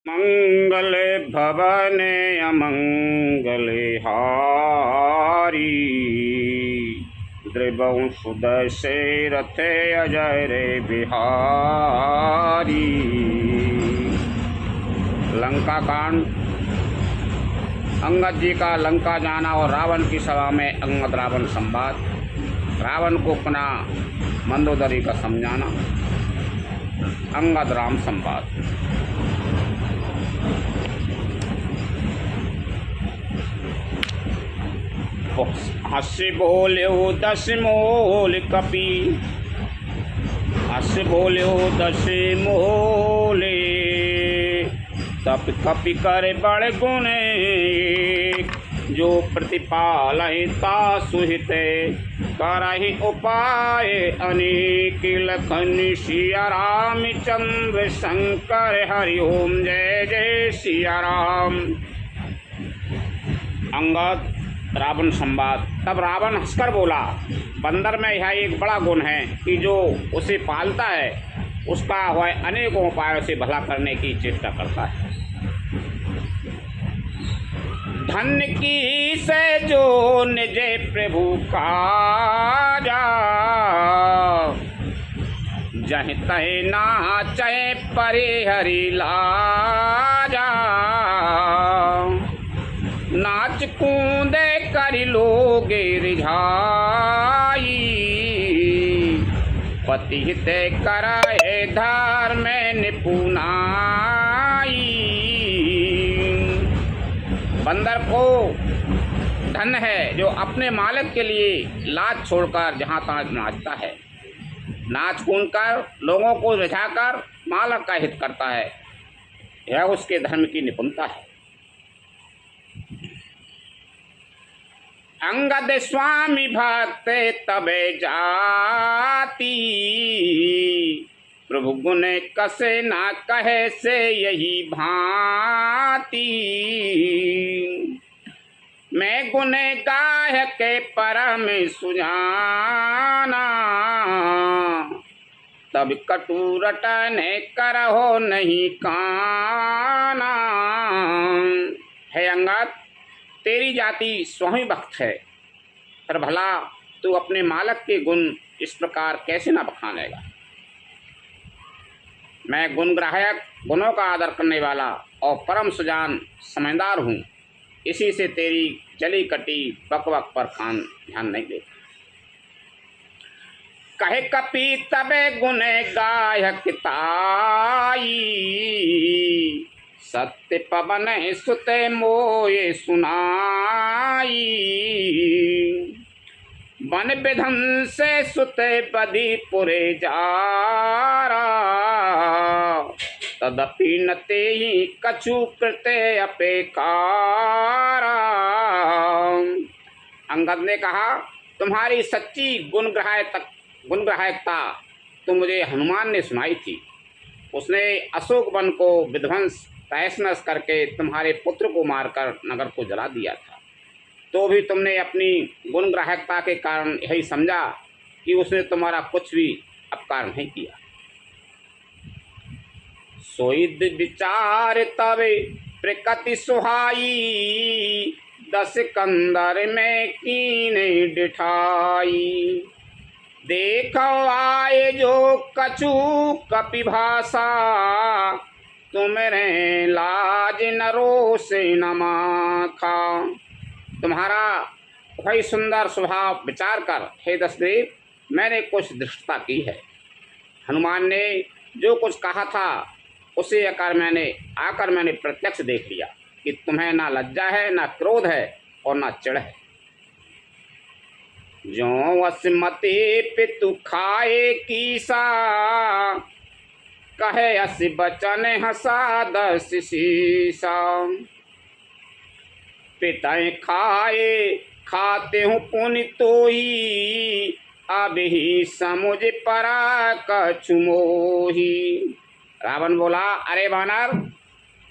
मंगले भवने अमंगले हारी, द्रिवं सुदशे रथे अजय रे बिहारी। लंका कांड। अंगद जी का लंका जाना और रावण की सभा में अंगद रावण संवाद। रावण को पुनः मंदोदरी का समझाना। अंगद राम संवाद। हंसी बोल्यो दस मोल कपि, हंसी बोल्यो दस मोले, तप कपि करे बड़ गुण, जो प्रतिपालयता सुहित, करहि उपाय अनेक, लखन सिया रामचंद्र शंकर हरि ओम जय जय सिया राम। अंगद रावण संवाद। तब रावण हंसकर बोला, बंदर में यह एक बड़ा गुण है कि जो उसे पालता है उसका वह अनेकों उपायों से भला करने की चेष्टा करता है। धन्य की से जो निज प्रभु काजा, जह तह नाचै परे हरि लाजा, नाच कूदे करि लोगे रिझाई, पति हित कराए धर्म निपुनाई। बंदर को धन है जो अपने मालिक के लिए लाज छोड़कर जहाँ तहाँ नाचता है, नाच कूद कर लोगों को रिझाकर मालिक का हित करता है। यह उसके धर्म की निपुणता है। अंगद स्वामी भक्त तबे जाती, प्रभु गुण कसे ना कहे से यही भांति, मैं गुण गाय के परम सुजाना, तब कटु रटन करहो नहीं काना। है अंगद, तेरी जाति स्वामी भक्त है, पर भला तू अपने मालिक के गुण इस प्रकार कैसे न बखानेगा। मैं गुणग्राहक, गुणों का आदर करने वाला और परम सुजान समझदार हूँ, इसी से तेरी चली कटी बकबक पर कान ध्यान नहीं देता। कहे कपि तबे गुण गायक ताई, सत्य पवन सुत मोये सुनाई, वन विधन से सुत बदी पुरे जारा, तदपि न तेहि कछु कृते अपेकारा। अंगद ने कहा, तुम्हारी सच्ची गुणग्राहकता तो मुझे हनुमान ने सुनाई थी। उसने अशोक वन को विध्वंस तहस नहस करके तुम्हारे पुत्र को मारकर नगर को जला दिया था, तो भी तुमने अपनी गुणग्राहकता के कारण यही समझा कि उसने तुम्हारा कुछ भी अपकार नहीं किया। सोई विचार तबे प्रकृति सुहाई, दस कंदर में कीने डिठाई, देखो आए जो कछु कपि भाषा, तुम्हें लाज नरो से न माखा। तुम्हारा वही सुंदर स्वभाव विचार कर हे दशदेव, मैंने कुछ दृष्टता की है। हनुमान ने जो कुछ कहा था उसे आकर मैंने प्रत्यक्ष देख लिया कि तुम्हें ना लज्जा है, ना क्रोध है और ना चिढ़ है। जो वसमति पितु खाए कीसा, कहे अस बचन हसा दस शीसा, पिताएं खाए खाते हूँ पुनि तोही, अब ही समुझ परा कछु मोही। रावण बोला, अरे वानर,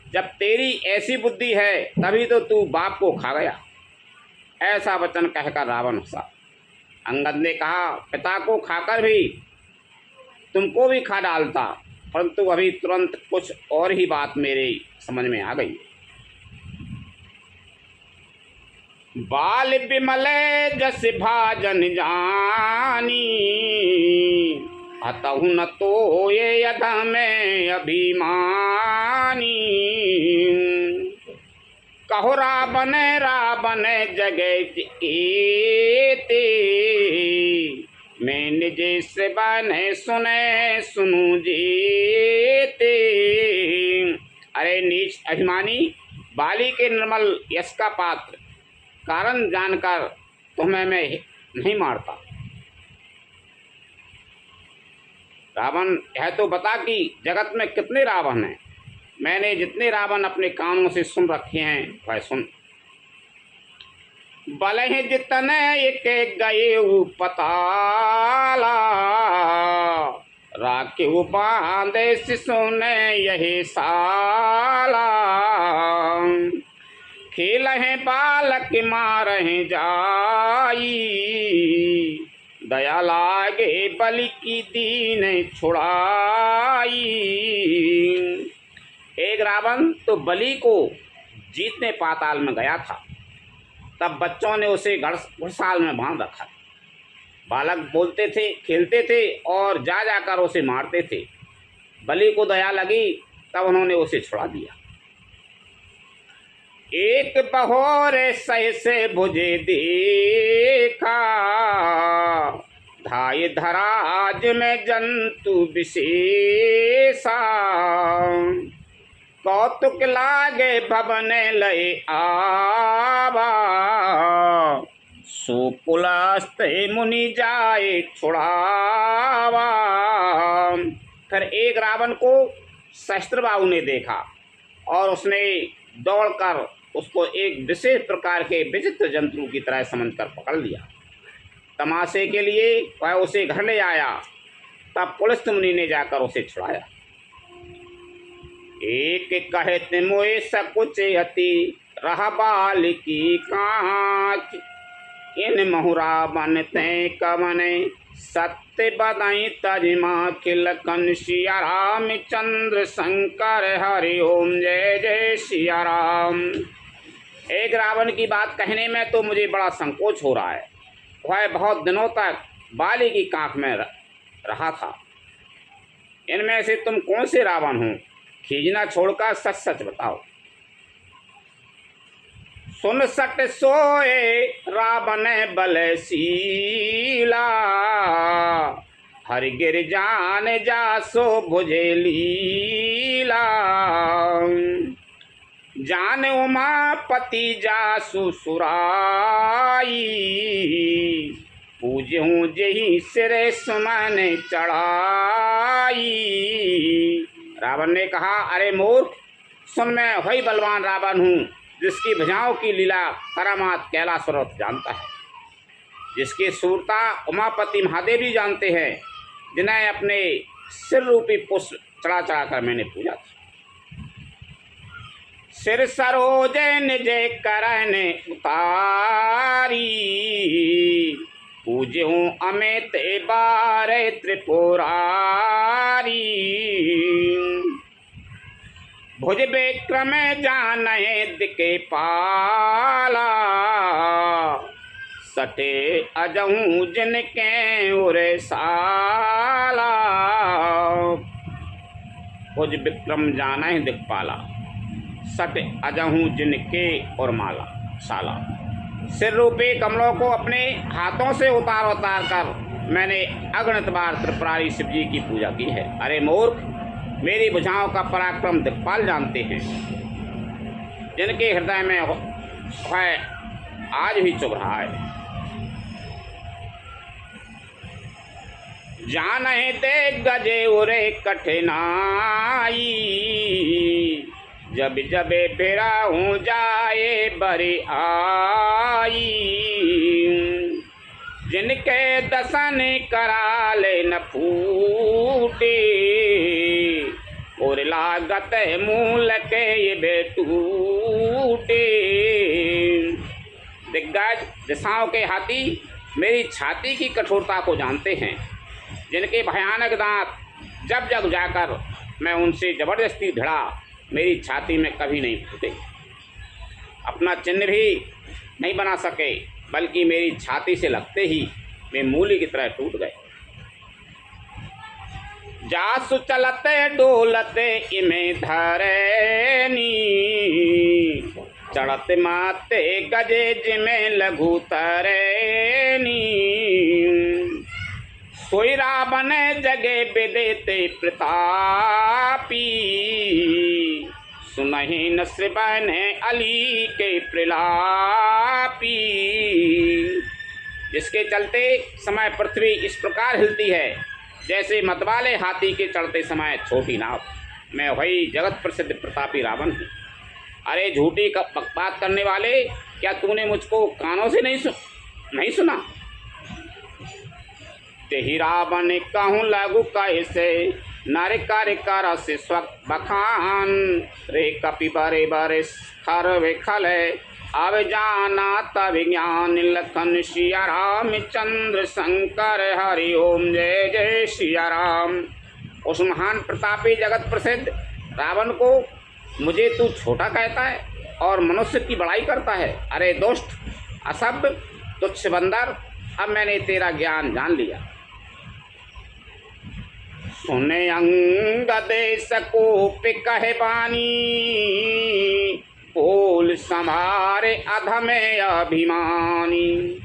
जब तेरी ऐसी बुद्धि है तभी तो तू बाप को खा गया। ऐसा वचन कहकर रावण हंसा। अंगद ने कहा, पिता को खाकर भी तुमको भी खा डालता, परंतु अभी तुरंत कुछ और ही बात मेरे समझ में आ गई। बाल बिमल जस भाजन जानी, अतहु न तो ये अधम अभिमानी। कहो रावण रावण जगत एते, मैं निज से बन सुने सुनु जेते। अरे नीच अभिमानी, बाली के निर्मल यश का पात्र कारण जानकर तुम्हें मैं नहीं मारता। रावण, यह तो बता कि जगत में कितने रावण हैं। मैंने जितने रावण अपने कानों से सुन रखे हैं वह सुन। बलहि जितने एक गए पताला, राखे बांधे सुने यही साला। खेल है बालक मारहे जाई, दया लागे बलि की दीन छुड़ाई। एक रावण तो बलि को जीतने पाताल में गया था, तब बच्चों ने उसे घुड़साल में बांध रखा। बालक बोलते थे, खेलते थे और जा जाकर उसे मारते थे। बलि को दया लगी, तब उन्होंने उसे छुड़ा दिया। एक बहोर सह से भुजे देखा, धाय धराज में जंतु विशेषा। कौतुक लागे भवन लय आवा, सुकुलास्ते मुनि जाए छुड़ावा। फिर एक रावण को सहस्त्रबाहु ने देखा और उसने दौड़कर उसको एक विशेष प्रकार के विचित्र जंतु की तरह समझकर पकड़ लिया। तमाशे के लिए वह उसे घर ले आया, तब पुलिस मुनि ने जाकर उसे छुड़ाया। एक कहते मोए सकुच अति रह बाल की कांच, इन महुरा बनते कवने सत्य बदाई तजमा खिलकन। सिया राम चंद्र शंकर हरि ओम जय जय सिया राम। एक रावण की बात कहने में तो मुझे बड़ा संकोच हो रहा है। वह बहुत दिनों तक बाली की कांख में रहा था। इनमें से तुम कौन से रावण हो? खींचना छोड़कर सच सच बताओ। सुन सट सोए रावण बलशीला, हरि गिर जान जासो भुजे लीला। जान उमापति जासु सुराई, पूजहूँ जही सिरे सुमन चढ़ाई। रावण ने कहा, अरे मूर्ख सुन, मैं वही बलवान रावण हूँ जिसकी भुजाओं की लीला करामात कैलाशवर जानता है, जिसकी सूरता उमापति महादेव जी जानते हैं, जिन्हें अपने सिर रूपी पुष्प चढ़ा चढ़ा कर मैंने पूजा था। सिर सरोज निज करन उतारी, पूज्यूं अमित बारे त्रिपुरारी। भुज विक्रम जाने दिके पाला, सटे अजहूँ जिनके उरे साला। भुज विक्रम जाना है दिक्पाला, सट अजहूँ जिनके और माला साला। सिर रूपी कमलों को अपने हाथों से उतार उतार कर मैंने अगणित बार त्रिपुरारी शिव जी की पूजा की है। अरे मूर्ख, मेरी भुजाओं का पराक्रम दिक्पाल जानते हैं, जिनके हृदय में वह आज भी चुभ रहा है। जाने दे गजे उरे कठिनाई, जब जब फिरा हूँ जाए बरी आई। जिनके दसन करा ले न फूटे, और लागत मूल के ये बेटूटे। दिग्गज दिशाओं के हाथी मेरी छाती की कठोरता को जानते हैं, जिनके भयानक दांत जब जब जाकर मैं उनसे जबरदस्ती भिड़ा मेरी छाती में कभी नहीं फूटे, अपना चिन्ह भी नहीं बना सके, बल्कि मेरी छाती से लगते ही वे मूली की तरह टूट गए। जासु चलते डोलते इमे धरनी, चढ़ते माते गजे जिमे लघु तरनी, सोई रावण जगे बेदेते प्रतापी, सुनहि न श्रवण अली के प्रलापी। जिसके चलते समय पृथ्वी इस प्रकार हिलती है जैसे मतवाले हाथी के चढ़ते समय छोटी नाव। मैं वही जगत प्रसिद्ध प्रतापी रावण हूँ। अरे झूठी बात करने वाले, क्या तूने मुझको कानों से नहीं सुना? तेहि रावण कहूँ लघु कैसे, नर कर कर से स्व बखान, रे कपि बरे बरे खर वे खल, अब जाना तब ज्ञान लखन सिया राम चंद्र शंकर हरि ओम जय जय सिया राम। उस महान प्रतापी जगत प्रसिद्ध रावण को मुझे तू छोटा कहता है और मनुष्य की बड़ाई करता है। अरे दोस्त, असभ्य, तुच्छ बंदर, अब मैंने तेरा ज्ञान जान लिया। सुने अंगद सकोप कहे बानी, बोल संभारे अधमे अभिमानी,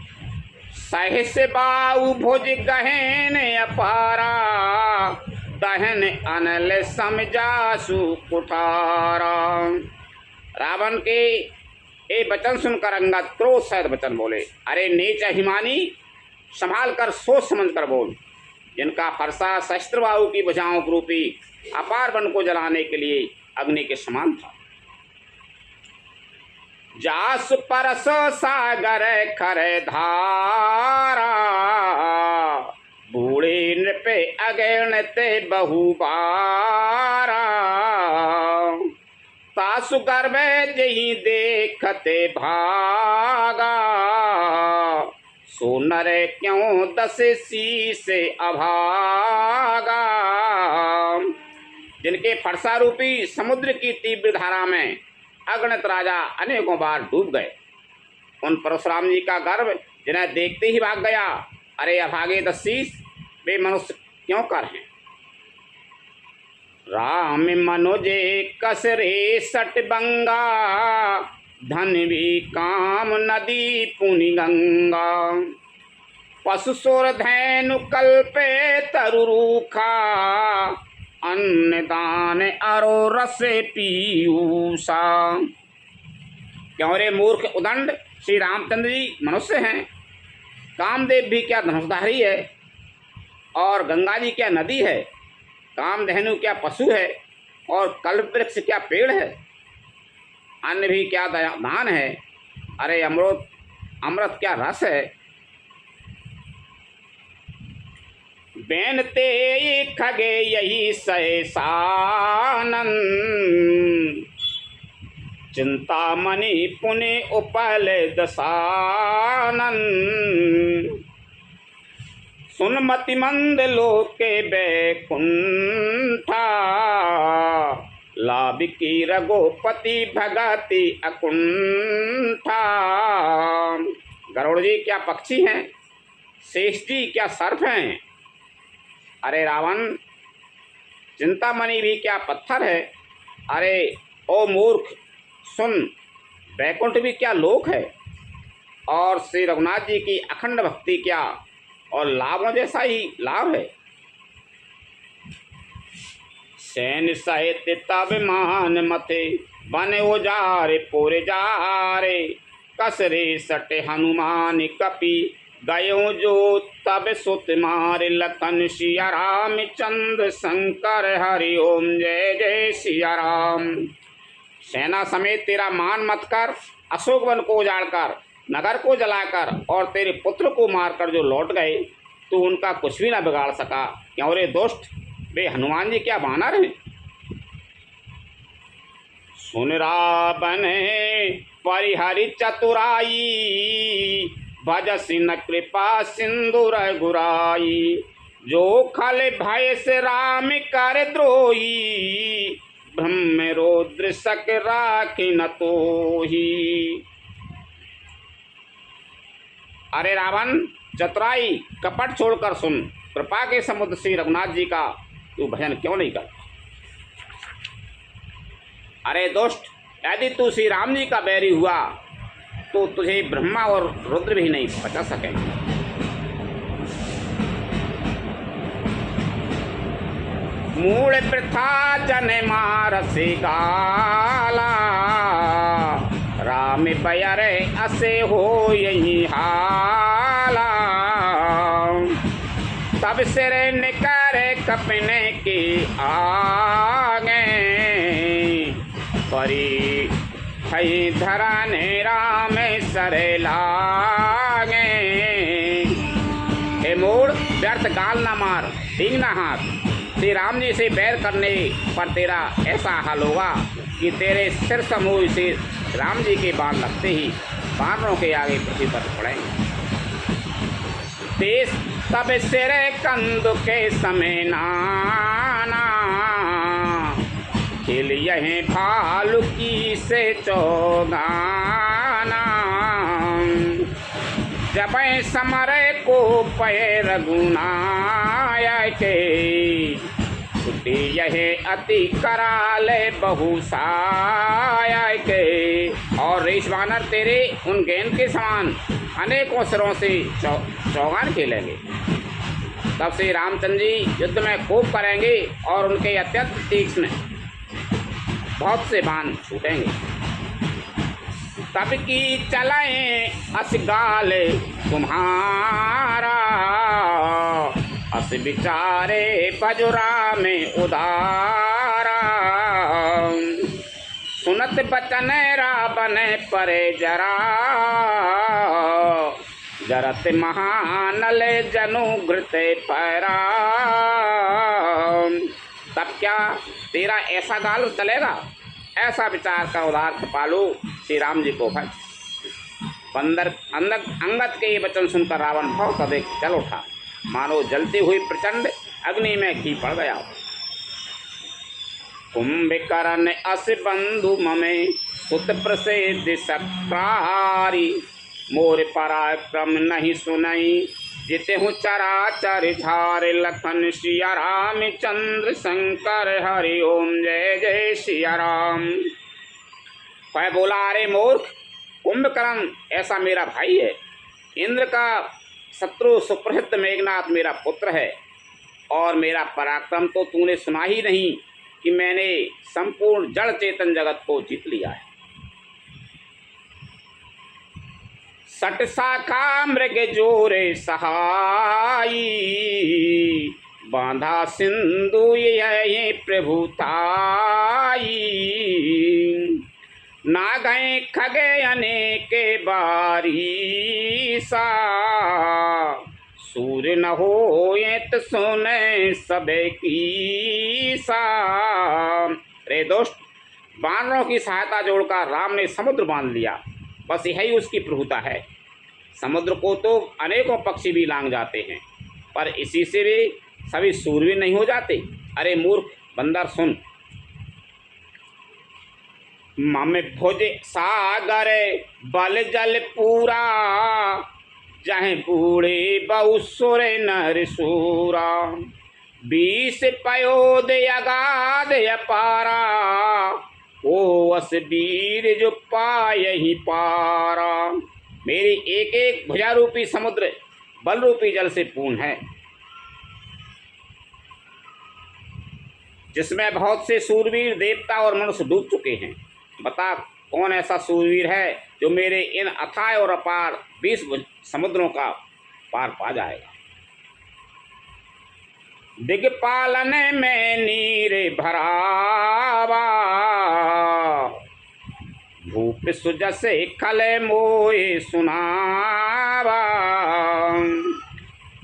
सहस बाऊ भुज गहन अपारा, दहन अनल समझासु कुठारा। रावण के ये वचन सुनकर अंगद क्रोध सहित वचन बोले, अरे नीच अभिमानी, संभाल कर सोच समझ कर बोल। जिनका फरसा शस्त्रबाहु की भुजाओं रूपी अपार वन को जलाने के लिए अग्नि के समान था। जासु परस सागर खर धारा, बूढ़े नृपे अगणते बहुबारा, तासु गर्भ जही देखते भागा, सो नर क्यों दस सी से अभागा। जिनके फरसा रूपी समुद्र की तीव्र धारा में अगणित राजा अनेकों बार डूब गए, उन परशुराम जी का गर्भ जिन्हें देखते ही भाग गया। अरे अभागे दस्सीस, वे मनुष्य क्यों कर हैं? राम मनोजे कसरे सट बंगा, धन भी काम नदी पुनि गंगा, पशु सोर धैनु कल्पे तरुरूखा, अन्नदान अरो रसे पीयूषा। क्यों रे मूर्ख उदंड, श्री रामचंद्र जी मनुष्य हैं, कामदेव भी क्या धनुषधारी है, और गंगा जी क्या नदी है, कामधेनु क्या पशु है, और कल्प वृक्ष क्या पेड़ है, अन्न भी क्या दान है, अरे अमृत क्या रस है। बेनते खगे यही सहसानन, चिंतामणि पुनि उपल दसानन, सुनमति मंद लोके बैकुंठा, लाभ की रघुपति भगति अकुंठा। गरुड़ जी क्या पक्षी हैं, शेष जी क्या सर्प हैं, अरे रावण चिंतामणि भी क्या पत्थर है। अरे ओ मूर्ख सुन, बैकुंठ भी क्या लोक है, और श्री रघुनाथ जी की अखंड भक्ति क्या और लाभों जैसा ही लाभ है। सैन साहित्य तब मान मथे, बन उजारे पोरे जारे, कसरे सटे हनुमान कपि, गयो जो तब सुत मारे, लखन सिया राम चंद्र शंकर हरि ओम जय जय सिया राम। सेना समेत तेरा मान मत कर, अशोक वन को उजाड़कर, नगर को जलाकर और तेरे पुत्र को मारकर जो लौट गए, तो उनका कुछ भी न बिगाड़ सका। क्यों रे दोस्त, वे हनुमान जी क्या बानर हैं? सुन रावण परिहरि चतुराई, भजसि न कृपा सिंधु रघुराई, जो खाले भय से राम कर द्रोही, ब्रह्म रौद्र सक राखी न तोही। अरे रावण, चतुराई कपट छोड़कर सुन, कृपा के समुद्र श्री रघुनाथ जी का तू भजन क्यों नहीं कर? अरे दुष्ट, यदि तू श्री राम जी का बैरी हुआ तो तुझे ब्रह्मा और रुद्र भी नहीं बचा सकेंगे। मूल प्रथा जन मारसे गाला, राम बयर असे हो यही हाला। तब सिर निकर कपने के आगे, परी हई धरा ने राम सर लागे। हे मूढ़, व्यर्थ गाल न मार, ठीक न हाथ। श्री राम जी से बैर करने पर तेरा ऐसा हाल होगा कि तेरे सिर समूह से राम जी के बाण लगते ही बानरों के आगे पृथ्वी पर पड़ेंगे। तेज तब सिर कंद के समय नाना, खिल यह भालू की से चौगाना। जब समर को पै रघुनाय के, छुट्टी यह अति कराले बहुसाय के। और रेश वानर तेरे उन गेंद के समान अनेकों सिरों से चौगान खेलेंगे। तब से रामचंद्र जी युद्ध में खूब करेंगे और उनके अत्यंत तीक्ष्ण बहुत से बाण छूटेंगे। तब की चलाएं असगाल तुम्हारा, अस बिचारे पजुरा में उदारा। सुनत बचन रावण परे जरा, जरत महानल जनु घृत पैरा। तब क्या तेरा ऐसा गाल चलेगा? ऐसा विचार का उदार कृपालु श्री राम जी को भज। अंगद के ये वचन सुनकर रावण बहुत अधिक जल उठा, मानो जलती हुई प्रचंड अग्नि में घी पड़ गया। कुंभकर्ण अस बंधु ममे, सुत प्रसिद्ध सत्कारी। मोर पराक्रम नहीं सुनई, जिते हूँ चराचर झार। लखन सिया राम चंद्र शंकर, हरि ओम जय जय सिया राम। वह बोला, अरे मूर्ख, कुंभकर्ण ऐसा मेरा भाई है। इंद्र का शत्रु सुप्रसिद्ध मेघनाथ मेरा पुत्र है। और मेरा पराक्रम तो तूने सुना ही नहीं कि मैंने संपूर्ण जड़ चेतन जगत को जीत लिया है। सट शाखा मृग जोरे सहाई, बांधा सिंधु ये प्रभुताई। ना गए खगे अनेक बारी सा, सूर्य न हो तो सोने सबे की सा। रे दोस्त, बानरों की सहायता जोड़कर राम ने समुद्र बांध लिया। बस यही उसकी प्रभुता है। समुद्र को तो अनेकों पक्षी भी लांग जाते हैं, पर इसी से भी सभी सूरवीर नहीं हो जाते। अरे मूर्ख बंदर, सुन। मम भुज सागर बल जल पूरा, जहाँ बूढ़े बहुसुर नर सूरा। 20 पयोद अगाध अपारा, ओ अस वीर जो पाए ही पारा। मेरी एक एक भुजा रूपी समुद्र बल रूपी जल से पूर्ण है, जिसमें बहुत से सूरवीर देवता और मनुष्य डूब चुके हैं। बता, कौन ऐसा सूरवीर है जो मेरे इन अथाह और अपार 20 समुद्रों का पार पा जाएगा। दिग्पालन में नीर भरावा, भूप सुजसे खल मोए सुनावा।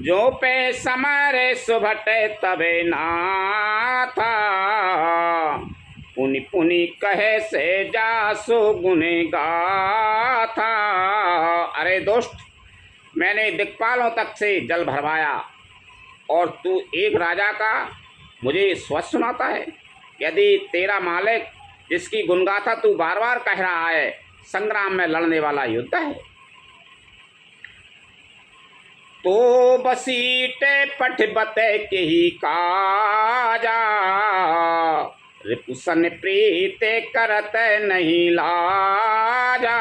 जो पे समर सुभट तबे नाथा, पुनि पुनि कहे से जासो गुने गाथा। अरे दोस्त, मैंने दिक्पालों तक से जल भरवाया और तू एक राजा का मुझे स्वच्छ सुनाता है। यदि तेरा मालिक, जिसकी गुणगाथा तू बार बार कह रहा है, संग्राम में लड़ने वाला योद्धा है, तो बसीटे पठ बते के ही काजा, रिपुसन प्रीते करत नहीं लाजा।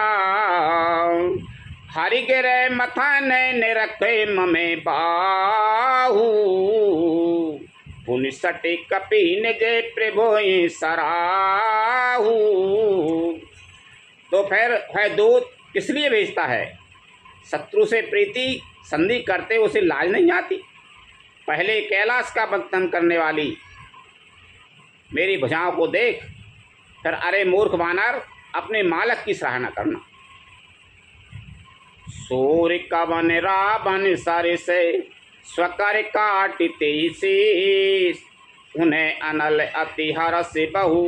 हरि गिरे मथन निरखे ममे बाहू, पुनि सटे कपि निजे प्रभु सराहू। तो फिर वह दूत किस लिए भेजता है? शत्रु से प्रीति संधि करते उसे लाज नहीं आती? पहले कैलाश का बंधन करने वाली मेरी भुजाओं को देख, फिर अरे मूर्ख वानर, अपने मालक की सराहना करना। सूर्य कवन रावण सर से स्वकर काटते शीश, उन्हें अनल अति हरस बहु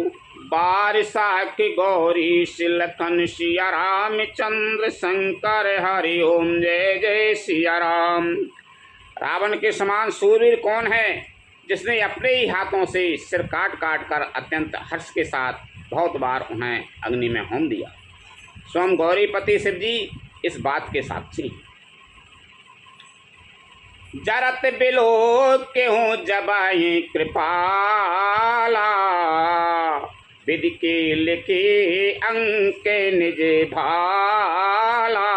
बारिशा की गौरी शिलखन सिया राम चंद्र शंकर हरि ओम जय जय सिया राम। रावण के समान सूरवीर कौन है जिसने अपने ही हाथों से सिर काट काट कर अत्यंत हर्ष के साथ बहुत बार उन्हें अग्नि में होम दिया। स्वयं गौरीपति शिव जी इस बात के साक्षी। जरत बिलो के हूँ जबाई कृपाला, विधि के लिखे अंक निज भाला।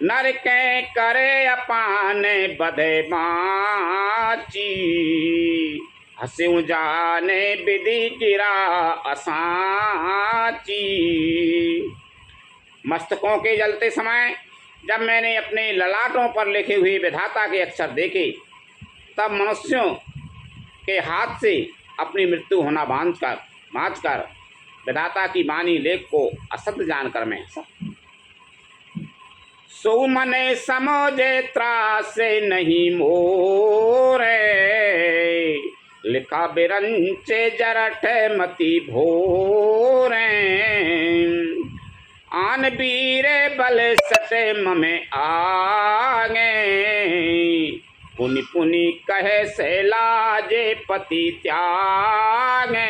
नर के करे अपान बधे बाची, हंसू जाने विधि गिरा असाची। मस्तकों के जलते समय जब मैंने अपने ललाटों पर लिखे हुए विधाता के अक्षर देखे, तब मनुष्यों के हाथ से अपनी मृत्यु होना बाँझकर विधाता की वाणी लेख को असत्य जानकर मैं हंसा। सो मने समझे त्रासे नहीं मोरे, लिखा बिरंचे जरठ मति भोरे। आन बीरे बल सटे ममे आगे, पुनि पुनि कहे से लाजे पति त्यागे।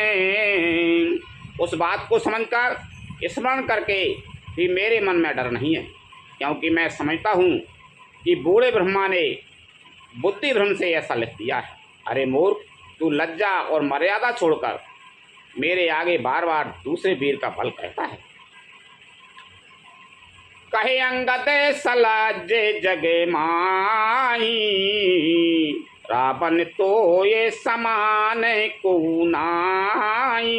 उस बात को समझकर स्मरण करके भी मेरे मन में डर नहीं है, क्योंकि मैं समझता हूँ कि बूढ़े ब्रह्मा ने बुद्धि भ्रम से ऐसा लिख दिया है। अरे मूर्ख, तू लज्जा और मर्यादा छोड़कर मेरे आगे बार बार दूसरे वीर का बल कहता है। कहे अंगद सलाजे जगे माई, रावण तो ये समान को नाई।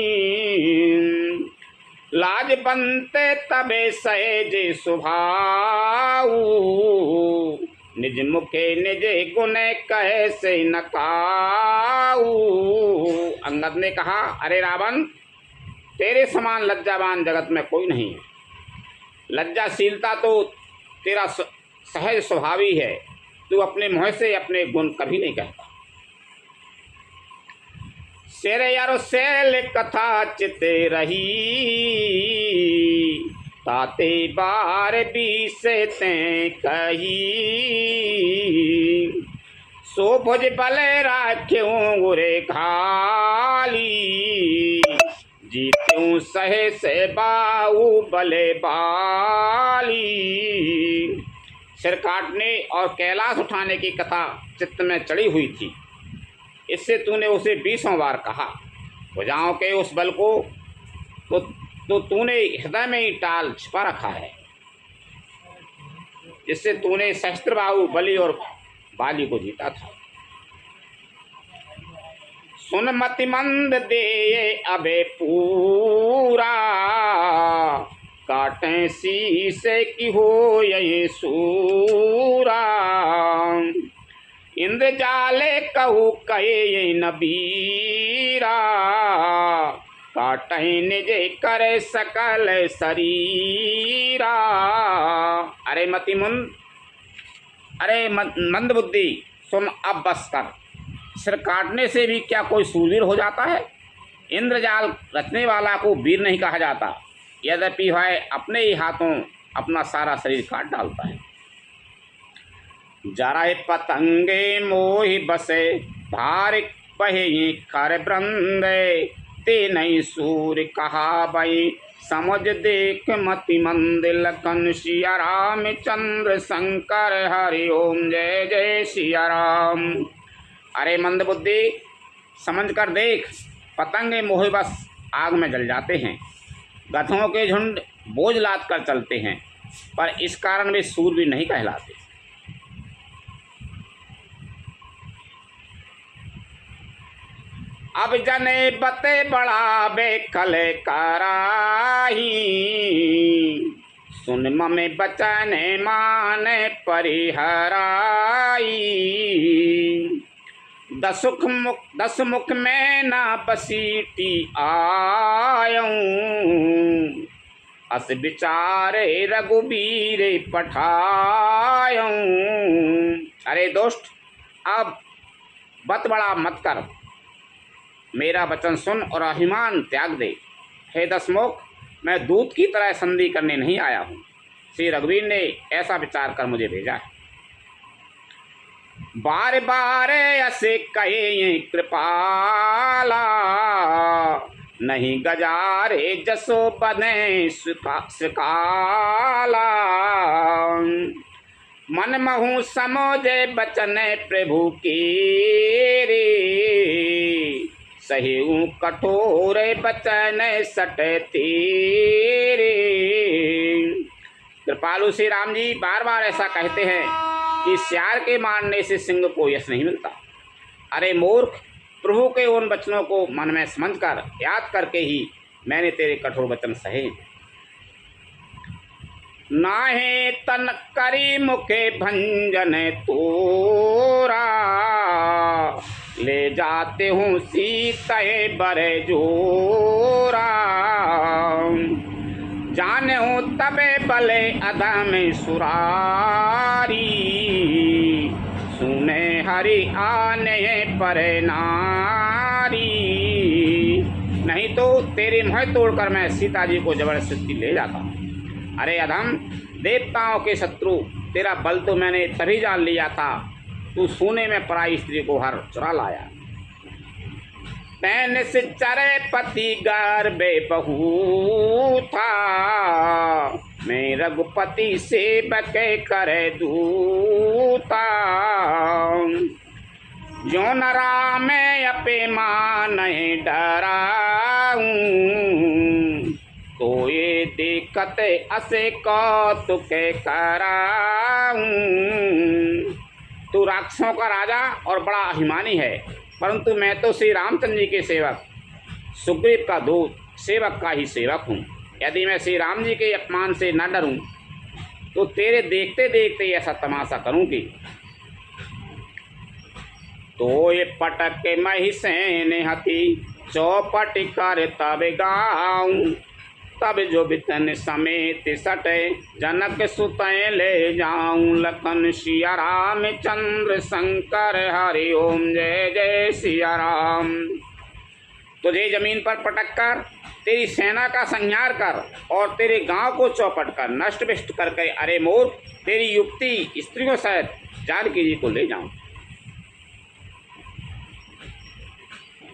लाज बनते तबे सहेजे सुभाऊ, निज मुखे निजे गुने कहे से नकाऊ। अंगद ने कहा, अरे रावण, तेरे समान लज्जावान जगत में कोई नहीं है। लज्जाशीलता तो तेरा सहज स्वभावी है, तू अपने मुँह से अपने गुण कभी नहीं कहता। शेरे यारो शैल कथा चिते रही, ताते बार बीसे ते कही। सो भुज बल राख्यूं गुरे खाली, जीत्यूं सहे से बाऊ बले बाली। सिर काटने और कैलाश उठाने की कथा चित्त में चढ़ी हुई थी, इससे तूने उसे 20 बार कहा। भुजाओं के उस बल को तो तूने हृदय में ही टाल छिपा रखा है, जिससे तूने सहस्त्रबाहु बलि और बाली को जीता था। सुन मति मंद दे अबे पूरा, काटें शीसे की हो ये सूरा। इंद्र जाले कहू कहे नबीरा, काटें निजे करे सकल शरीरा। अरे मंद बुद्धि, सुन अब बस कर। सिर काटने से भी क्या कोई शूरवीर हो जाता है? इंद्रजाल रचने वाला को वीर नहीं कहा जाता, यद्यपि वह अपने ही हाथों अपना सारा शरीर काट डालता है। जराए पतंगे मोहि बसे भार पहे कर ब्रंदे ते नहीं सूर्य कहा भई समझ देख मति मंदिर कन सिया राम चंद्र शंकर हरि ओम जय जय सिया राम। अरे मंद बुद्धि समझ कर देख, पतंगे मोहे बस आग में जल जाते हैं, गधों के झुंड बोझ लाद कर चलते हैं, पर इस कारण वे सूरवीर नहीं कहलाते। अब जने बते बड़ा बेकल कराही सुन ममे बचन मान परिहराई दस मुख में ना बसीटी आयऊं अस विचारे रघुबीर पठायूं। अरे दोस्त, अब बत बड़ा मत कर, मेरा वचन सुन और अभिमान त्याग दे। हे दसमुख, मैं दूत की तरह संधि करने नहीं आया हूँ। श्री रघुवीर ने ऐसा विचार कर मुझे भेजा है। बार बार ऐसे कहे कृपाला नहीं गजारे जसो बने सुकाला मन महु समोजे बचन प्रभु की रे सही कठोर बचन सट तेरे। कृपालु श्री राम जी बार बार ऐसा कहते हैं कि सियार के मारने से सिंह को यश नहीं मिलता। अरे मूर्ख, प्रभु के उन वचनों को मन में समझकर याद करके ही मैंने तेरे कठोर वचन सहे। नाहे तन करी मुखे भंजन तोरा ले जाते हूँ सीते बरे जोरा जाने हूँ तबे बले अधम सुरारी सुने हरि आने पर नारी। नहीं तो तेरी मुँह तोड़कर मैं सीता जी को जबरदस्ती ले जाता। अरे अधम, देवताओं के शत्रु, तेरा बल तो मैंने तभी जान लिया था, तू सोने में पराई स्त्री को हर चुरा लाया। तैन से चरे पति गर्भे बहू था मैं रघुपति सेवक करे दूता जो न राम अपे मान डराऊं तो ये दिक्कत असे कौतुक कराऊं। तू राक्षसों का राजा और बड़ा अभिमानी है, परंतु मैं तो श्री रामचंद्र जी के सेवक सुग्रीव का दूत सेवक का ही सेवक हूँ। यदि मैं श्री राम जी के अपमान से न डरूं तो तेरे देखते देखते ऐसा तमाशा करूँगी। तो ये पटक के महिषेन हती चौपट कर तब गाऊं तब जो बितन समेत सटे जनक सुतय ले जाऊं लखन सिया राम चंद्र शंकर हरि ओम जय जय सिया राम। तुझे जमीन पर पटक कर तेरी सेना का संहार कर और तेरे गांव को चौपट कर नष्ट विष्ट करके अरे मूर्ख, तेरी युक्ति स्त्रियों सहित जानकी जी को ले जाऊं।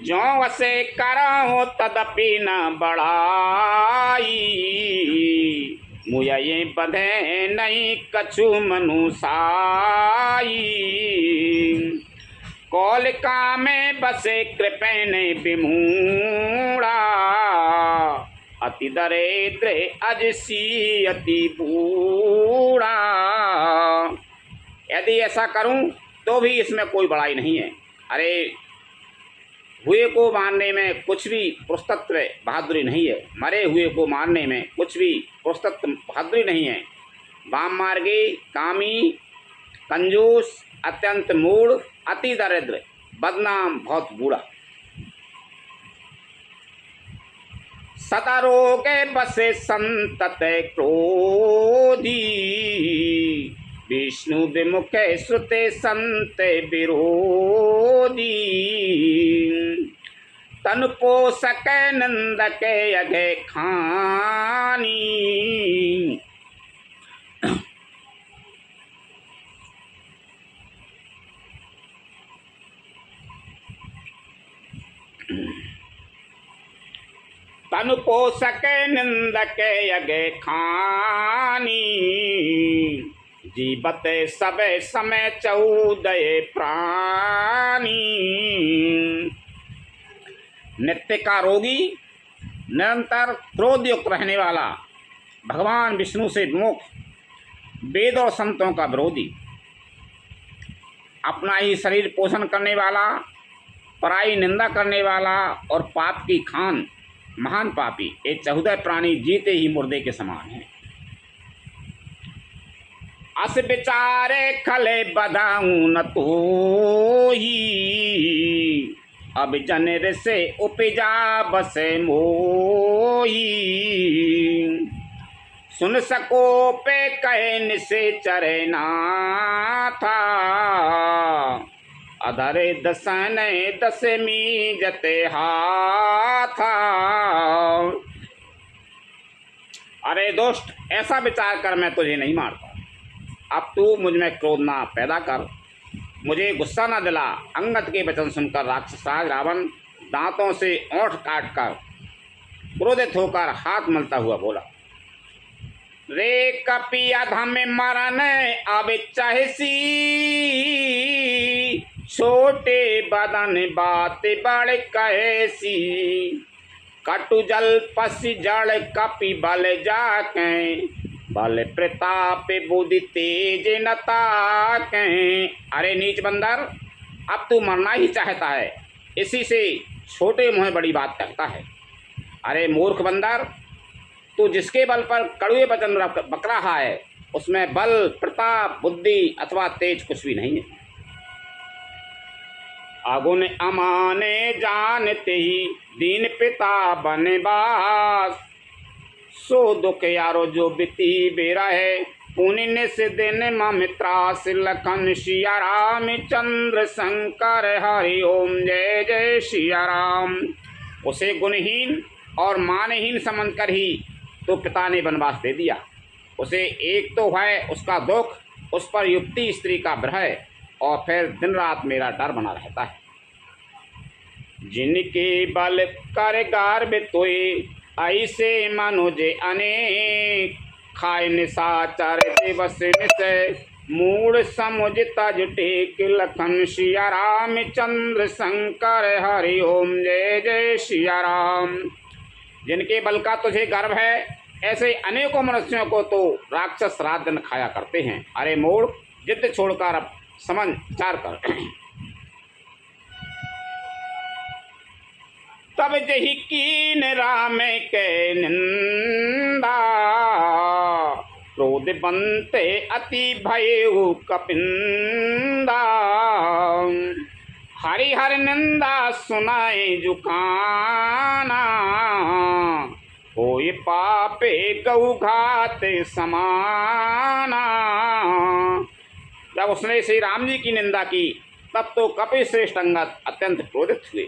जो वसे करो तदपि न बढ़ाई मुझे बधे नहीं कछु मनुसाई कौलिका में बसे कृपेण विमूढ़ा अति दरिद्र अजसी अति बूढ़ा। यदि ऐसा करूं तो भी इसमें कोई बड़ाई नहीं है। अरे हुए को मारने में कुछ भी पुरुषत्व बहादुरी नहीं है, मरे हुए को मारने में कुछ भी पुरुषत्व बहादुरी नहीं है। वाम मार्गी, कामी, कंजूस, अत्यंत मूढ़, अति दरिद्र, बदनाम, बहुत बूढ़ा। सतरोगे बसे संतत क्रोधी विष्णु विमुखे श्रुते संत विरोधी तन पोषक नंद के अघे खानी तनु पोषक निंदक यगे खानी, जीवत सब समय चौदय प्राणी। नित्य का रोगी, निरंतर क्रोधयुक्त रहने वाला, भगवान विष्णु से विमुख, वेद और संतों का विरोधी, अपना ही शरीर पोषण करने वाला, पराई निंदा करने वाला और पाप की खान, महान पापी, ये 14 प्राणी जीते ही मुर्दे के समान हैं। अस विचारे खले बदाऊं न तो ही, अब जनर से उपजा बसे मोही। सुन सको पे कहे निसे चरे ना था, अधरे दसने दसमी जते हाथा। अरे दोस्त, ऐसा विचार कर मैं तुझे नहीं मारता। अब तू मुझ में क्रोध ना पैदा कर, मुझे गुस्सा ना दिला। अंगद के वचन सुनकर राक्षसराज रावण दांतों से ओंठ काट कर क्रोधित होकर हाथ मलता हुआ बोला, रे कपिया धम मरन अब चाहसी, छोटे बदन बात बड़ कैसी। कटु जल पस जड़ कपि बल जाके, बल प्रताप बुद्धि तेज नता के। अरे नीच बंदर, अब तू मरना ही चाहता है, इसी से छोटे मुँह बड़ी बात कहता है। अरे मूर्ख बंदर, तू जिसके बल पर कड़वे वचन बक रहा है, उसमें बल, प्रताप, बुद्धि अथवा तेज कुछ भी नहीं है। अगुन अमाने जानते ही दीन पिता बनवास, सो दुख यारो जो बिती बेरा है। पुण्य से दिन ममित्रास, लखन सिया राम चंद्र शंकर हरि ओम जय जय सिया राम। उसे गुणहीन और मानहीन समझकर ही तो पिता ने वनवास दे दिया। उसे एक तो है उसका दुख, उस पर युक्ति स्त्री का विरह, और फिर दिन रात मेरा डर बना रहता है। जिनके बल कर गार्भ तोए, ऐसे मनुजे अनेक, खाए निशाचर दिवस निशय, मूड समुझ तज टेक। लखन सिया राम चंद्र शंकर हरि ओम जय जय सिया राम। जिनके बल का तुझे गर्व है, ऐसे अनेकों मनुष्यों को तो राक्षस रात दिन खाया करते हैं। अरे मूढ़, जिद छोड़कर अब समझ विचार कर। तब जही कीन राम के निंदा, क्रोध बनते अति भयउ कपिंदा। हरि हर निंदा सुनाए जुकाना, होय पापे गौ घात समाना। जब उसने श्री राम जी की निंदा की, तब तो कपि श्रेष्ठ अंगद अत्यंत क्रोधित हुए,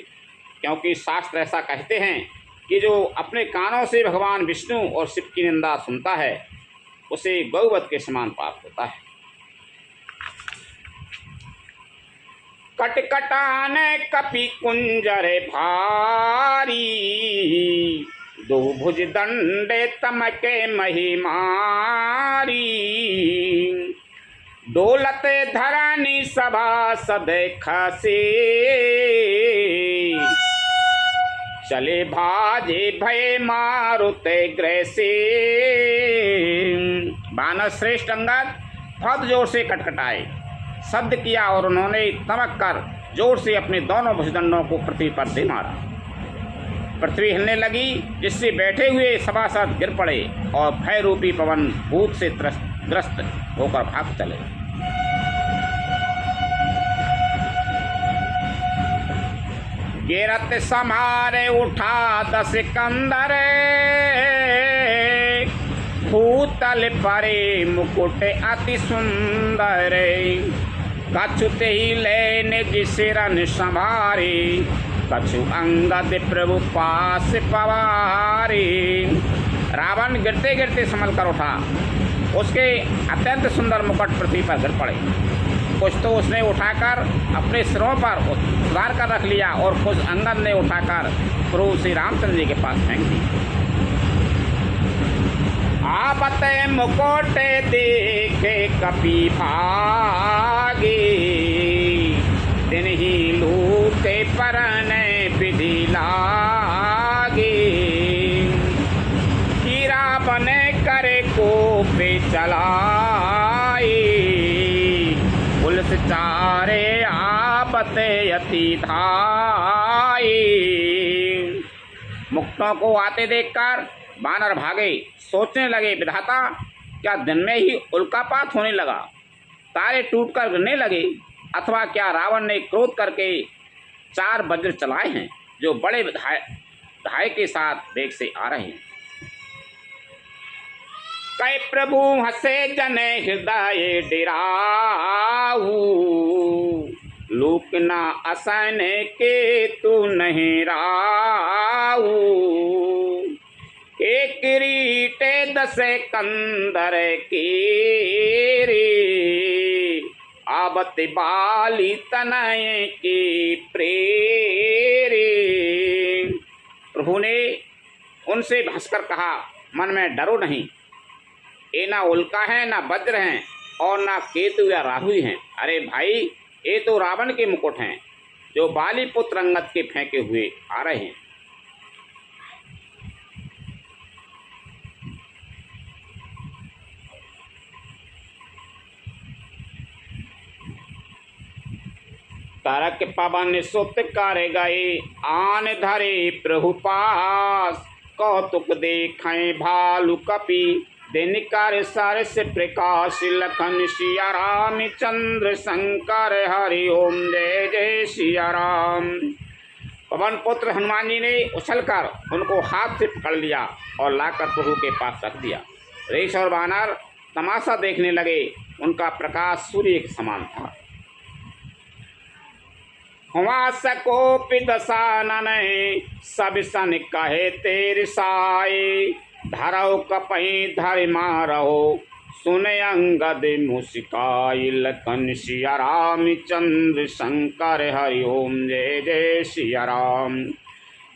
क्योंकि शास्त्र ऐसा कहते हैं कि जो अपने कानों से भगवान विष्णु और शिव की निंदा सुनता है, उसे गौवत के समान पाप होता है। कटकटान कपि कुंजर भारी, दो भुज दंडे तमके महिमारी। डोलत धरानी सभा सदै खसे, चले भाजे भय मारुते ग्रैसे। बानर श्रेष्ठ अंगद बहुत जोर से कटकटाए, शब्द किया और उन्होंने तमक कर जोर से अपने दोनों भुजदंडों को पृथ्वी पर दे मारा। पृथ्वी हिलने लगी, जिससे बैठे हुए सभासद गिर पड़े और भय रूपी पवन भूत से ग्रस्त होकर भाग चले। गिरत समारे उठा दस कंदर, भूतल परे मुकुट अति सुंदर। कछुते ही लेने जिसिरन संभारे, कछु अंगद प्रभु पास पवारे। रावण गिरते गिरते संभल कर उठा, उसके अत्यंत सुंदर मुकुट पृथ्वी पर गिर पड़े। कुछ तो उसने उठाकर अपने सिरों पर उतार कर रख लिया और कुछ अंगद ने उठाकर प्रभु श्री रामचंद्र जी के पास फेंक दी। आपत मुकुट देखे कपि भागे, दिन ही लूटे परन विधि लागे। हीरा बने करे को पे चलाए, पुलिस चारे आपत यति धाये। मुक्तों को आते देखकर बानर भागे, सोचने लगे विधाता क्या दिन में ही उल्कापात होने लगा, तारे टूटकर गिरने लगे, अथवा क्या रावण ने क्रोध करके 4 वज्र चलाए हैं जो बड़े धाय के साथ वेग से आ रहे हैं। कै प्रभु हसे जन हृदय डिराऊ, लोक न असन के तू नहीं राऊ। एक रीटे 10 कंदर के रे, आवत बाली तनय के प्रेरे। प्रभु ने उनसे हंसकर कहा, मन में डरो नहीं, ये ना उल्का है ना वज्र हैं और ना केतु या राहु हैं। अरे भाई, ये तो रावण के मुकुट हैं जो बाली पुत्र अंगद के फेंके हुए आ रहे हैं। तारक पवन सुत कर गए आन धरे प्रभु पास, कौतुक देखें भालु कपि दिन कर सरस प्रकाश। लखन सिया राम चंद्र शंकर हरि ओम जय जय सिया राम। पवन पुत्र हनुमान जी ने उछलकर उनको हाथ से पकड़ लिया और लाकर प्रभु के पास रख दिया। रेश और वानर तमाशा देखने लगे, उनका प्रकाश सूर्य के समान था। हुआ सकोपि दशानन सब सन कहे तेरे साए, धरौ कपहि धरि मारहो सुन अंगद मुस्काई। लखन सिया राम चंद्र शंकर हरि ओम जय जय सिया राम।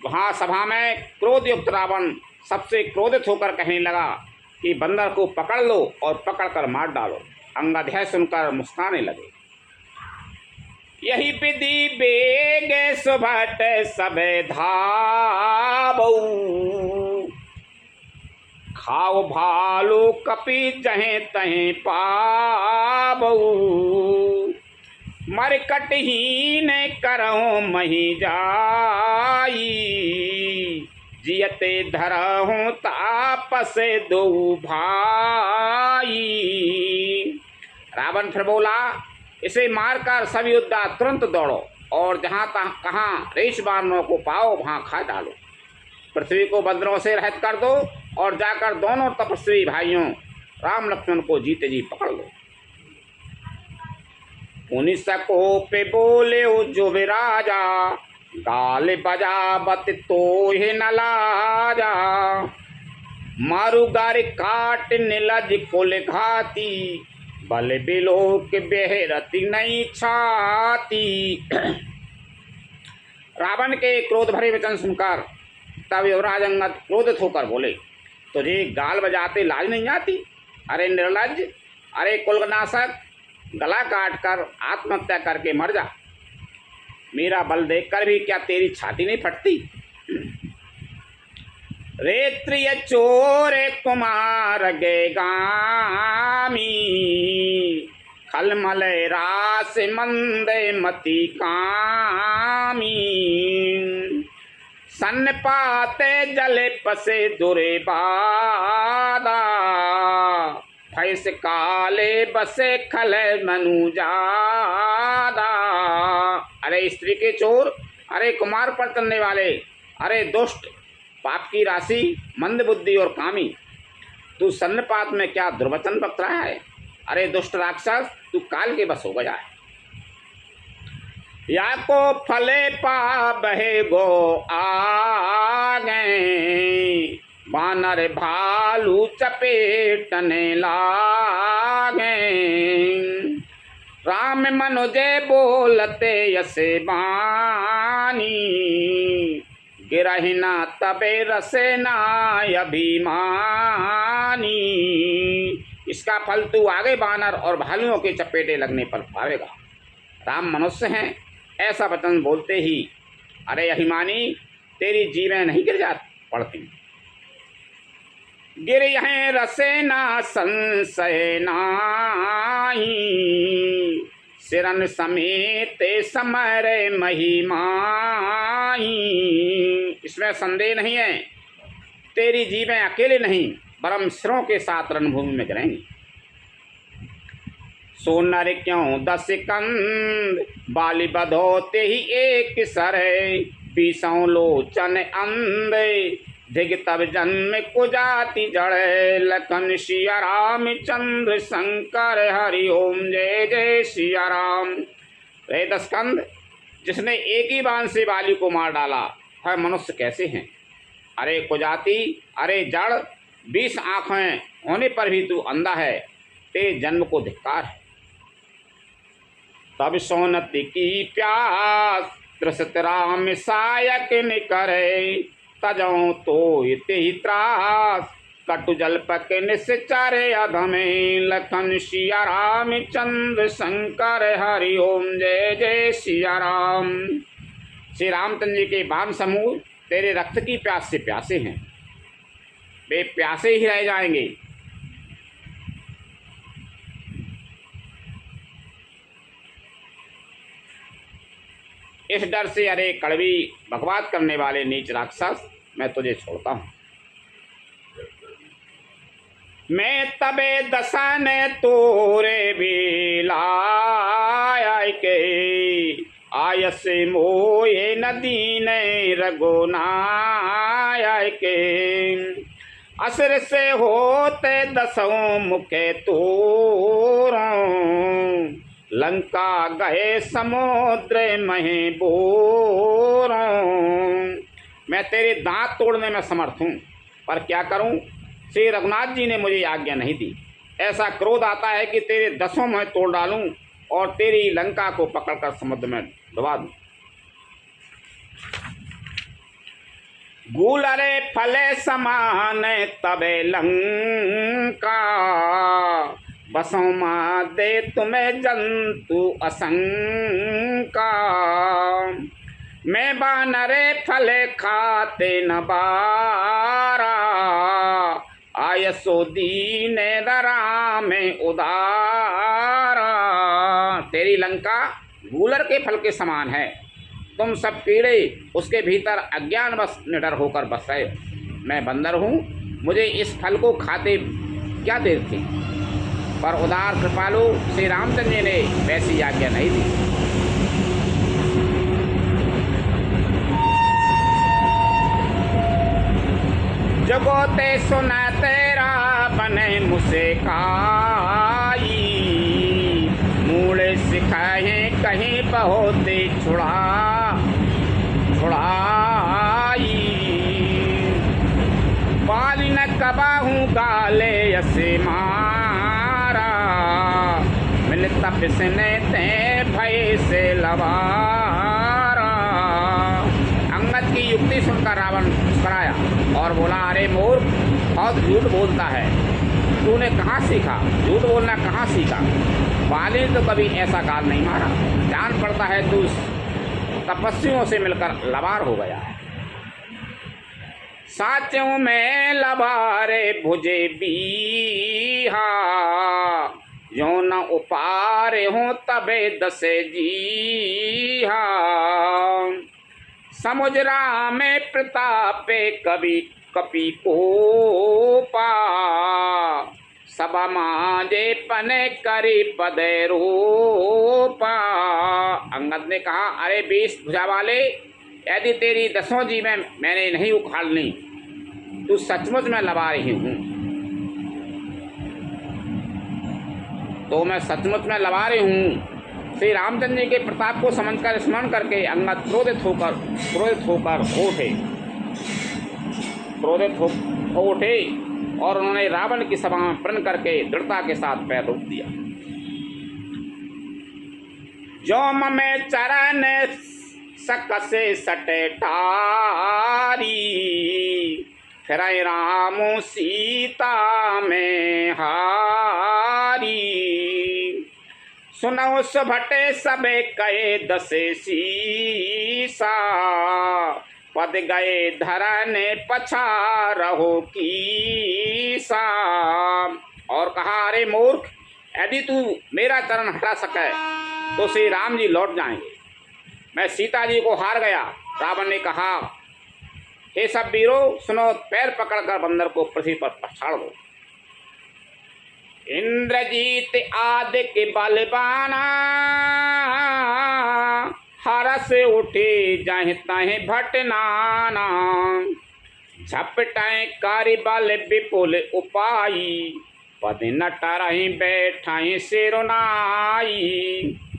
वहाँ सभा में क्रोध युक्त रावण सबसे क्रोधित होकर कहने लगा कि बंदर को पकड़ लो और पकड़कर मार डालो। अंगद यह सुनकर मुस्कुराने लगे। यही विधि बेग सुभट सब धावऊ, खाओ भालू कपि जहे तहे पाबऊ। मरकटहीन करहु मही जाई, जियते धरहु तापस दो भाई। रावण फिर बोला, इसे मारकर सब योद्धा तुरंत दौड़ो और जहाँ कहाँ रेश बानरों को पाओ वहाँ खा डालो। पृथ्वी को बंदरों से रहित कर दो और जाकर दोनों तपस्वी भाइयों राम लक्ष्मण को जीते जी पकड़ लो। उन्हीं सको पे बोले जो विराजा, गाल बजावत तो ही न लाजा। मारू गार काट निलज कुल घाती, बल बिलोक बेहरती नहीं छाती। रावण के क्रोध भरे वचन सुनकर तब युवराज अंगद क्रोधित होकर बोले, तुझे गाल बजाते लाज नहीं आती? अरे निर्लज, अरे कुलनाशक, गला काट कर आत्महत्या करके मर जा। मेरा बल देखकर भी क्या तेरी छाती नहीं फटती? रेत्रिय चोर कुमार गे गामी, खलमल रास मंद मति कामी। सन पाते जले पसे दुरे बादा, फैस काले बसे खल मनु जादा। अरे स्त्री के चोर, अरे कुमार पर चलने वाले, अरे दुष्ट, पाप की राशि, मंद बुद्धि और कामी, तू सन्नपात में क्या दुर्वचन बक रहा है? अरे दुष्ट राक्षस, तू काल के बस हो गया है। या को फले पा बहे गो आ गए, बानर भालू चपेटने लागे। राम मनुजे बोलते यसे बानी, गिरहि न तबे रसे न अभिमानी। इसका फल तू आगे बानर और भालुओं के चपेटे लगने पर पावेगा। राम मनुष्य हैं ऐसा वचन बोलते ही अरे अभिमानी तेरी जीवें नहीं गिर जा पड़ती। गिर हैं रसे ना संशय नाही, सिरन समेत समर महिमाही। इसमें संदेह नहीं है, तेरी जीवें अकेले नहीं परम सिरों के साथ रणभूमि में गिरेंगी। सो नर क्यों 10 कंद, बाली बधोते ही एक सर, पीसों लोचन अंधे, धिग तब जन्म को जाति जड़, लखन सिया राम चंद्र शंकर हरि ओम जय जय सिया राम। रे 10 कंद, जिसने एक ही बाण से बाली को मार डाला, है मनुष्य कैसे हैं? अरे कुजाति, अरे जड़, 20 आँखें होने पर भी तू अंधा है, तेरे जन्म को धिक्कार है। तब सोनति की प्यास, त्रसत राम सायक न करे, तजों तो इति ही त्रास, कटु जल पक निश्चरे अधमे, लखन सिया राम चंद्र शंकर हरि ओम जय जय सिया राम। श्री रामचंद्र जी के बाण समूह तेरे रक्त की प्यास से प्यासे हैं, वे प्यासे ही रह जाएंगे। इस डर से अरे कड़वी बकवाद करने वाले नीच राक्षस, मैं तुझे छोड़ता हूँ। मैं तबे दसन तोरे बिलाय के, आयस मोये नदी ने रघुनाय के, असर से होते 10 मुखे तोरों, लंका गए समुद्र महे बोरों। मैं तेरे दांत तोड़ने में समर्थ हूँ, पर क्या करूँ, श्री रघुनाथ जी ने मुझे आज्ञा नहीं दी। ऐसा क्रोध आता है कि तेरे 10 मैं तोड़ डालूं और तेरी लंका को पकड़कर समुद्र में डुबा दूं। गूलरे फले समान तबे लंका, बसों माँ दे तुम्हें जंतु असंका। मैं बानरे फले खाते न बारा, आयसो दीन दरा में उदारा। तेरी लंका गूलर के फल के समान है, तुम सब कीड़े उसके भीतर अज्ञानवश निडर होकर बस गए। मैं बंदर हूँ, मुझे इस फल को खाते क्या देर थी, पर उदार कृपालु श्री रामचंद्र जी ने वैसी आज्ञा नहीं दी। जगोते सुना तेरा बने मुझसे खाई, मूड़े सिखाए कहीं बहुत छुड़ाई। बाली न कबाहूँ गाले यसे मारा, मिल तपसने ते भय से लवारा। अंगद की युक्ति सुनकर रावण मुस्कुराया और बोला, अरे मूर्ख, बहुत झूठ बोलता है, तूने कहाँ सीखा? झूठ बोलना कहाँ सीखा? बाली ने तो कभी ऐसा गाल नहीं मारा। जान पड़ता है तू तपस्वियों से मिलकर लबार हो गया है। साचों में लबारे भुजे बीहा, जो न उपारे हो तबे 10 जीहा। समुद्रा में प्रतापे कवि कपि को पा, सब मांजे पने करी पदे रूपा। अंगद ने कहा, अरे 20 भुजा वाले, यदि तेरी 10 जीवें मैंने नहीं उखाड़नी, तू सचमुच में लबा रही हूँ, तो मैं सचमुच में लबा रही हूँ। श्री रामचंद्र जी के प्रताप को समझकर स्मरण करके अंगद क्रोधित होकर उठे और उन्होंने रावण की सभा में प्रण करके दृढ़ता के साथ पैर रोक दिया। जोम में चरण सकसे सटे ठारी, फिर राम सीता में हारी। सुनौ सुभटे सबे कहे दसे सीसा, पद गए धरन पछारहो कीसा। और कहा, अरे मूर्ख, यदि तू मेरा चरण हटा सके तो श्री राम जी लौट जाएंगे। मैं सीता जी को हार गया। रावण ने कहा, हे सब वीरों सुनो, पैर पकड़कर बंदर को पृथ्वी पर पछाड़ दो। इंद्रजीत आदि के बलवाना, हरस उठे जाहि ताहि भटनाना। झपटाए कारी बल विपुल उपाई, पद नटरहि बैठाई सिरुनाई।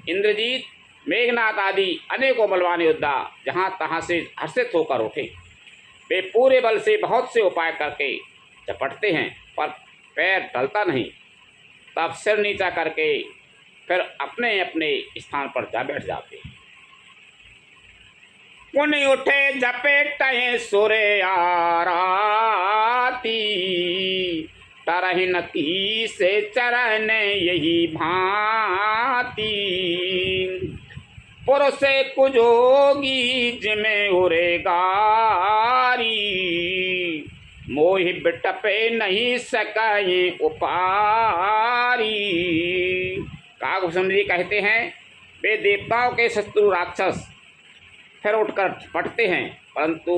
इंद्रजीत, मेघनाथ आदि अनेकों बलवान योद्धा जहाँ तहाँ से हर्षित होकर उठे। वे पूरे बल से बहुत से उपाय करके झपटते हैं पर पैर टलता नहीं। तब सिर नीचा करके फिर अपने अपने स्थान पर जा बैठ जाते। पुनि उठे झपेटे सुरे आराती, तरहि नती से चरण यही भांति। पुरुष कुजोगी जिमे उरे गारी, मोहि बिटपे नहीं सकाए उपारी। काकभूषण जी कहते हैं, वे देवताओं के शत्रु राक्षस फिर उठकर पटते हैं, परंतु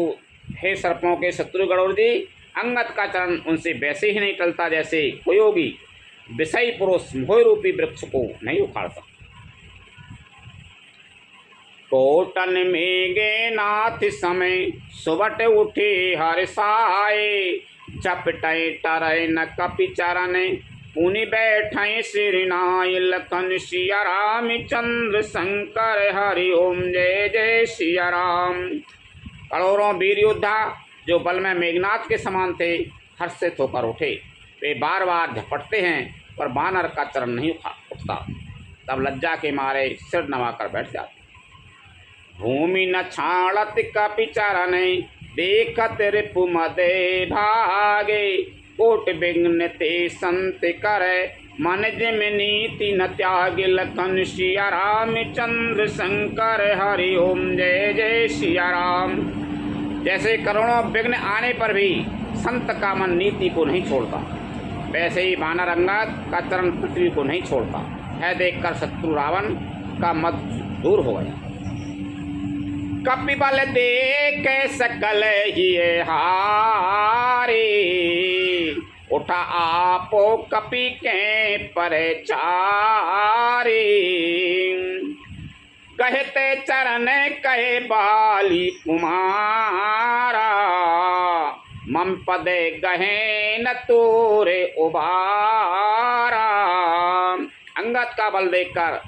हे सर्पों के शत्रु गरुड़ जी, अंगद का चरण उनसे वैसे ही नहीं टलता जैसे कोई योगी विषयी पुरुष मोह रूपी वृक्ष को नहीं उखाड़ सकता। कोटन में गे नाथ समय सुबट उठे हर साए, चपटे टरे न कपि चरण पुनि बैठे सिरनाय। लखन सिया राम चंद्र शंकर हरि ओम जय जय सिया राम। करोड़ों वीर योद्धा जो बल में मेघनाथ के समान थे हर्षित होकर उठे। वे बार बार झपटते हैं पर बानर का चरण नहीं उठता। तब लज्जा के मारे सिर नवाकर बैठ जाते। भूमि न छाड़त कपि चरण देखत रिपु मदे भागे। कोट विघ्न ते संत करे मन जिम नीति न त्याग। लखन सिया राम चंद्र शंकर हरि ओम जय जय सिया राम। जैसे करोड़ों विघ्न आने पर भी संत का मन नीति को नहीं छोड़ता, वैसे ही वानर अंगद का चरण पृथ्वी को नहीं छोड़ता। है देखकर शत्रु रावण का मत दूर हो गया। कपि बल देख सकल ही हारे, उठा आपो कपि के परचारे। कहते चरण कहे बाली कुमारा, मम पदे गहे न तोरे उबारा। अंगद का बल देखकर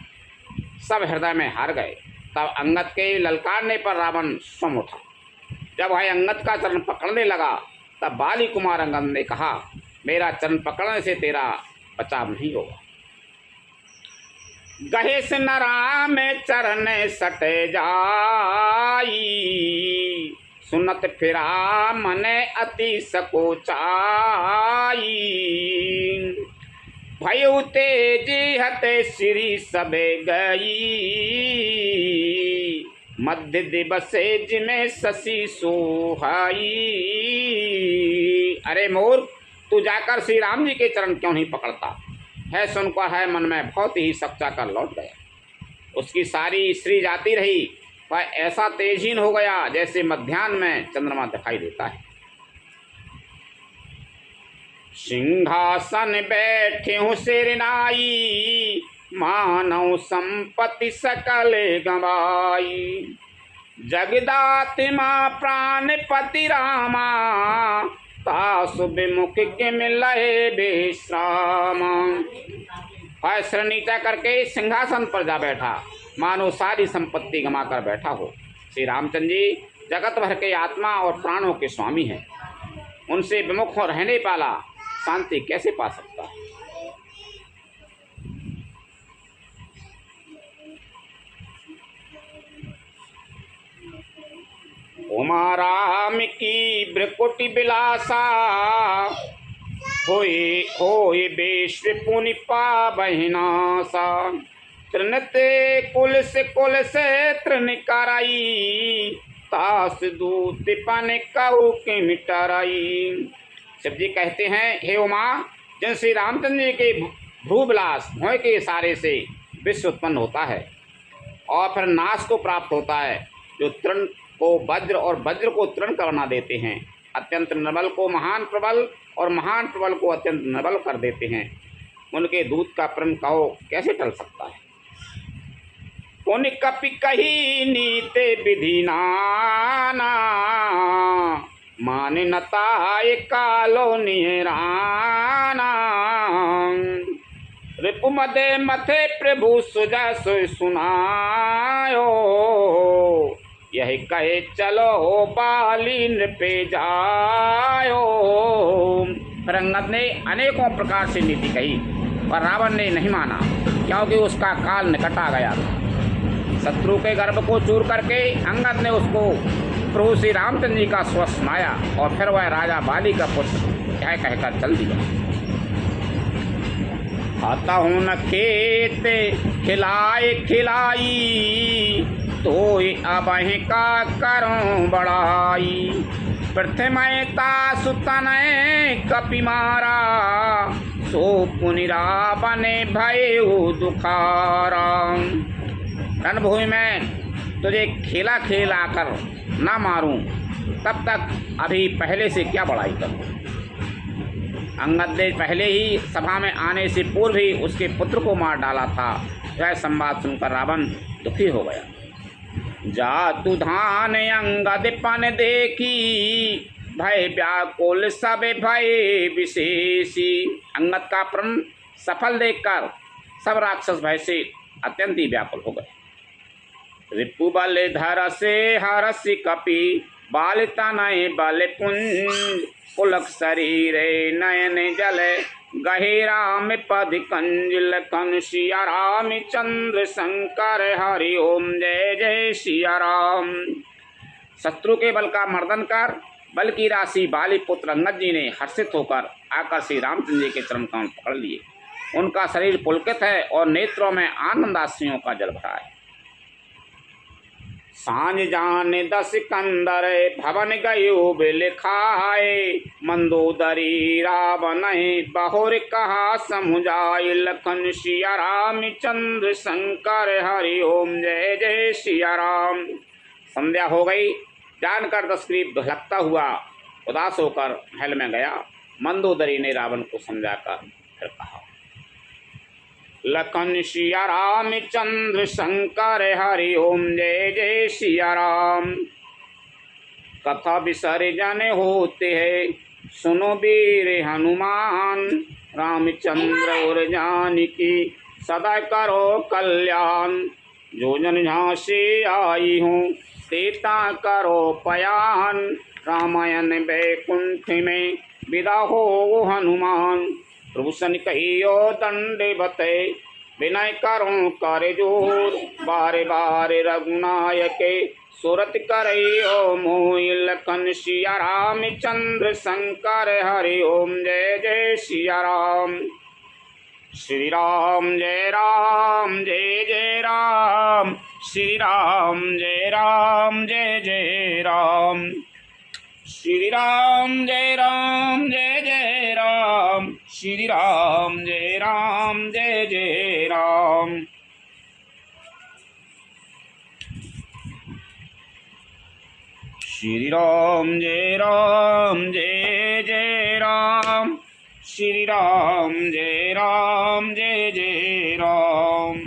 सब हृदय में हार गए। तब अंगद के ललकारने पर रावण स्वयं उठा। जब वह अंगद का चरण पकड़ने लगा तब बाली कुमार अंगद ने कहा, मेरा चरण पकड़ने से तेरा बचाव नहीं होगा। गहे से न राम चरण सटे जाई, सुनत फिरा मन अति सकोचाई। भयउ तेजी हते श्री सबे गई, मध्य दिवसे जिमे शशि सोहाई। अरे मूर्ख, तू जाकर श्री राम जी के चरण क्यों नहीं पकड़ता है? सुनकर है मन में बहुत ही सच्चा कर लौट गया। उसकी सारी स्त्री जाती रही। वह ऐसा तेजहीन हो गया जैसे मध्याह्न में चंद्रमा दिखाई देता है। सिंहासन बैठे हूँ सिरनाई, मानव संपत्ति सकल गवाई। जगदात्मा प्राणपति रामा, तासु विमुख के मिलए विश्राम। और सिर नीचा करके सिंहासन पर जा बैठा, मानो सारी संपत्ति गमा कर बैठा हो। श्री रामचंद्र जी जगत भर के आत्मा और प्राणों के स्वामी हैं। उनसे विमुख रहने वाला शांति कैसे पा सकता है? उमा राम की भ्रकुटि बिलासा, होए होए बेश पुनि पावहिनासा। त्रिनते कुल से तृण कराई, तास दूत पन कहु के मिटराई। शिव जी कहते हैं, हे उमा, जन श्री रामचंद्र जी के भ्रूविलास भौं के इशारे से विश्व उत्पन्न होता है और फिर नाश को प्राप्त होता है, जो तृण को वज्र और वज्र को तृण का बना देते हैं, अत्यंत निर्बल को महान प्रबल और महान प्रबल को अत्यंत निर्बल कर देते हैं। उनके दूत का प्रण कहो कैसे टल सकता है। उन कपि कही नीते विधि नाना, मान नताय कालो निहराना। रिपुमदे मथे प्रभु सुजा सोई सुनायो, यही कहे चलो बाली नृपे जायो। फिर अंगद ने अनेकों प्रकार से नीति कही, पर रावण ने नहीं माना, क्योंकि उसका काल निकट आ गया था। शत्रु के गर्भ को चूर करके अंगद ने उसको प्रभु श्री रामचंद्र जी का स्व सुनाया और फिर वह राजा बाली का पुत्र कह कहकर चल दिया। आता हूँ न खेत खिलाए खिलाई, तो अबहि का करूं बड़ाई। प्रथमता सुतन कपि मारा, सो पुनि रावण भयउ दुखारा। रणभूमि में तुझे खेला खेला कर ना मारूं, तब तक अभी पहले से क्या बड़ाई करूं। अंगद ने पहले ही सभा में आने से पूर्व ही उसके पुत्र को मार डाला था। यह संवाद सुनकर रावण दुखी हो गया। जातु धान अंगद पन देखी, भय व्याकुल सब भय विशेषी। अंगद का प्रण सफल देखकर सब राक्षस भय से अत्यंत ही व्याकुल हो गए। रिपु बल धर से हरसि कपि, बाल तनय बल पुंज। पुलक शरीर नयन जल, गहिराम पद कंज। लखन सिया राम चंद्र शंकर, हरि ओम जय जय सिया राम। शत्रु के बल का मर्दन कर बल की राशि बाली पुत्र अंगद जी ने हर्षित होकर आकर श्री रामचंद्र जी के चरण कमल पकड़ लिए। उनका शरीर पुलकित है और नेत्रों में आनंदाश्रियों का जल भरा है। सांझ जान 10 कंदर, भवन गयो बिल खाए। मंदोदरी रावण बहुर कहा समुझाए। लखन सिया राम चंद्र शंकर, हरि ओम जय जय सिया राम। संध्या हो गई। जानकर दशग्रीव दुहलकता हुआ उदास होकर महल में गया। मंदोदरी ने रावण को समझाकर फिर कहा, लखन सिया राम चंद्र शंकर, हरि ओम जय जय सिया राम। कथा विसर्जन होते है, सुनो वीर हनुमान। रामचंद्र और जानकी सदा करो कल्याण। जो जन झांसे आई हूँ, सीता करो पयान। रामायण वैकुंठ में विदा हो हनुमान। प्रभु सन कहियो दंडवते, विनय करूं कर जोर। बारे बारे रघुनायक सुरत करियो मोहि। लखन सिया राम चंद्र शंकर, हरि ओम जय जय सिया राम। श्री राम जय जय राम। श्री राम जय जय राम। श्री राम जय जय राम। श्री राम जय जय राम। श्री राम जय जय राम। श्री राम जय जय राम।